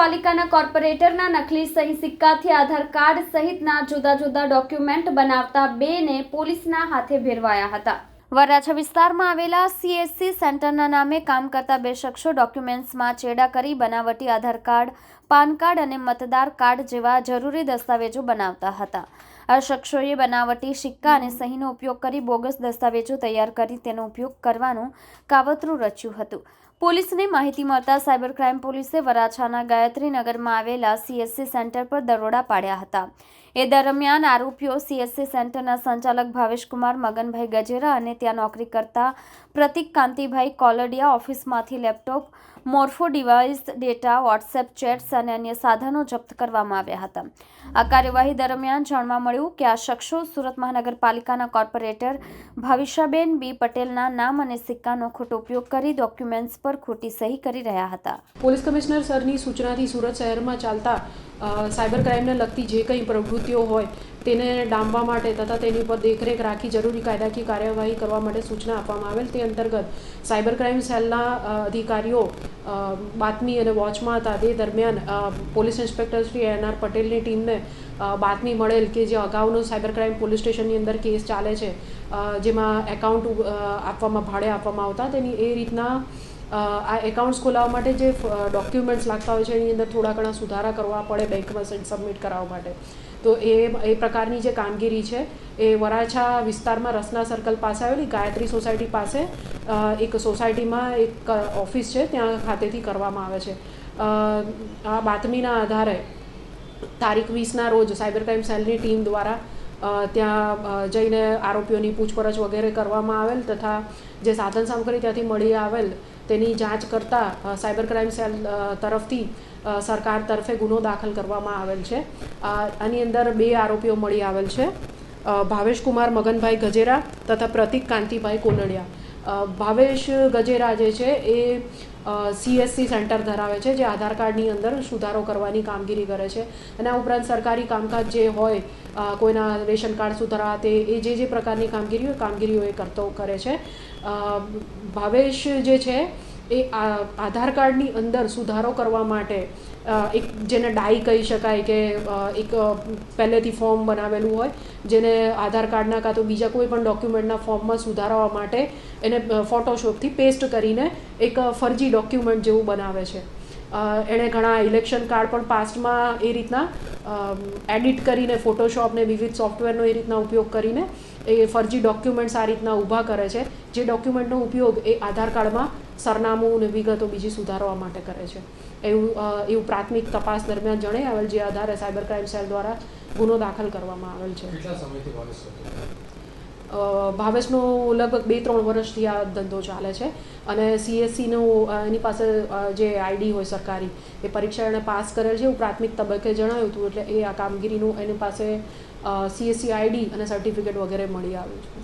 મહાનગરપાલિકાના કોર્પોરેટરના નકલી સહી સિક્કાથી આધાર કાર્ડ સહિતના જુદા જુદા ડોક્યુમેન્ટ બનાવતા બેને પોલીસના હાથે ભેરવાયા હતા। વરાછા વિસ્તારમાં આવેલા CSC સેન્ટરના નામે કામ કરતા બે શખ્સો ડોક્યુમેન્ટ્સમાં ચેડા કરી બનાવટી આધાર કાર્ડ, પાન કાર્ડ અને મતદાર કાર્ડ જેવા જરૂરી દસ્તાવેજો બનાવતા હતા। આ શખ્સોએ બનાવટી સિક્કા અને સહીનો ઉપયોગ કરી બોગસ દસ્તાવેજો તૈયાર કરી તેનો ઉપયોગ કરવાનું કાવતરું રચ્યું હતું। પોલીસને માહિતી મળતા સાયબર ક્રાઇમ પોલીસે વરાછાના ગાયત્રીનગરમાં આવેલા CSC સેન્ટર પર દરોડા પાડ્યા હતા। એ દરમિયાન આરોપીઓ CSC સેન્ટરના સંચાલક ભાવેશકુમાર મગનભાઈ ગજેરા અને ત્યાં નોકરી કરતા પ્રતિક કાંતિભાઈ કોલડિયા ઓફિસમાંથી laptop, Morpho device, data, WhatsApp chats અને અન્ય સાધનો જપ્ત કરવામાં આવ્યા હતા। આ કાર્યવાહી દરમિયાન જાણવા મળ્યું કે આ શખ્સો સુરત મહાનગરપાલિકાના કોર્પોરેટર ભાવિશાબેન B પટેલના નામ અને સિક્કાનો ખોટો ઉપયોગ કરી ડોક્યુમેન્ટ્સ પર ખોટી સહી કરી રહ્યા હતા। પોલીસ કમિશનર સરની સૂચનાથી સુરત શહેરમાં ચાલતા સાયબર ક્રાઇમને લગતી જે કંઈ પ્રવૃત્તિઓ હોય તેને ડામવા માટે તથા તેની પર દેખરેખ રાખી જરૂરી કાયદાકીય કાર્યવાહી કરવા માટે સૂચના આપવામાં આવેલ। તે અંતર્ગત સાયબર ક્રાઇમ સેલના અધિકારીઓ બાતમી અને વોચમાં હતા। તે દરમિયાન પોલીસ ઇન્સ્પેક્ટર શ્રી NR પટેલની ટીમને બાતમી મળેલ કે જે અગાઉનો સાયબર ક્રાઇમ પોલીસ સ્ટેશનની અંદર કેસ ચાલે છે જેમાં એકાઉન્ટ ભાડે આપવામાં આવતા તેની એ રીતના આ એકાઉન્ટ્સ ખોલાવવા માટે જે ડોક્યુમેન્ટ્સ લાગતા હોય છે એની અંદર થોડા ઘણા સુધારા કરવા પડે બેંકમાં સબમિટ કરાવવા માટે। તો એ પ્રકારની જે કામગીરી છે એ વરાછા વિસ્તારમાં રસના સર્કલ પાસે આવેલી ગાયત્રી સોસાયટી પાસે એક સોસાયટીમાં એક ઓફિસ છે ત્યાં ખાતેથી કરવામાં આવે છે। આ બાતમીના આધારે તારીખ 20ના રોજ સાયબર ક્રાઇમ સેલની ટીમ દ્વારા ત્યાં જઈને આરોપીઓની પૂછપરછ વગેરે કરવામાં આવેલ તથા જે સાધન સામગ્રી ત્યાંથી મળી આવેલ તેની જાંચ કરતાં સાયબર ક્રાઇમ સેલ તરફથી સરકાર તરફે ગુનો દાખલ કરવામાં આવેલ છે। આની અંદર બે આરોપીઓ મળી આવેલ છે, ભાવેશકુમાર મગનભાઈ ગજેરા તથા પ્રતિક કાંતિભાઈ કોલડિયા। ભાવેશ ગજેરા જે છે એ CSC સેન્ટર ધરાવે છે જે આધાર કાર્ડની અંદર સુધારો કરવાની કામગીરી કરે છે અને આ ઉપરાંત સરકારી કામકાજ જે હોય કોઈના રેશન કાર્ડ સુધારવા તે એ જે પ્રકારની કામગીરીઓ એ કરે છે। ભાવેશ જે છે એ આધાર કાર્ડની અંદર સુધારો કરવા માટે એક જેને ડાઈ કહી શકાય કે એક પહેલેથી ફોર્મ બનાવેલું હોય જેને આધાર કાર્ડના કાં તો બીજા કોઈ પણ ડોક્યુમેન્ટના ફોર્મમાં સુધારવા માટે એને ફોટોશોપથી પેસ્ટ કરીને એક ફરજી ડોક્યુમેન્ટ જેવું બનાવે છે। એણે ઘણા ઇલેક્શન કાર્ડ પણ પાસ્ટમાં એ રીતના એડિટ કરીને ફોટોશોપને વિવિધ સોફ્ટવેરનો એ રીતના ઉપયોગ કરીને એ ફરજી ડોક્યુમેન્ટ્સ આ રીતના ઊભા કરે છે જે ડોક્યુમેન્ટનો ઉપયોગ એ આધાર કાર્ડમાં સરનામું અને વિગતો બીજી સુધારવા માટે કરે છે। એવું પ્રાથમિક તપાસ દરમિયાન જણાઈ આવેલ જે આધારે સાયબર ક્રાઇમ સેલ દ્વારા ગુનો દાખલ કરવામાં આવેલ છે। ભાવેશનો લગભગ 2-3 વર્ષથી આ ધંધો ચાલે છે અને CSCનું એની પાસે જે ID હોય સરકારી એ પરીક્ષા એણે પાસ કરેલ છે એવું પ્રાથમિક તબક્કે જણાવ્યું હતું એટલે એ આ કામગીરીનું એની પાસે CSC ID અને સર્ટિફિકેટ વગેરે મળી આવ્યું છે।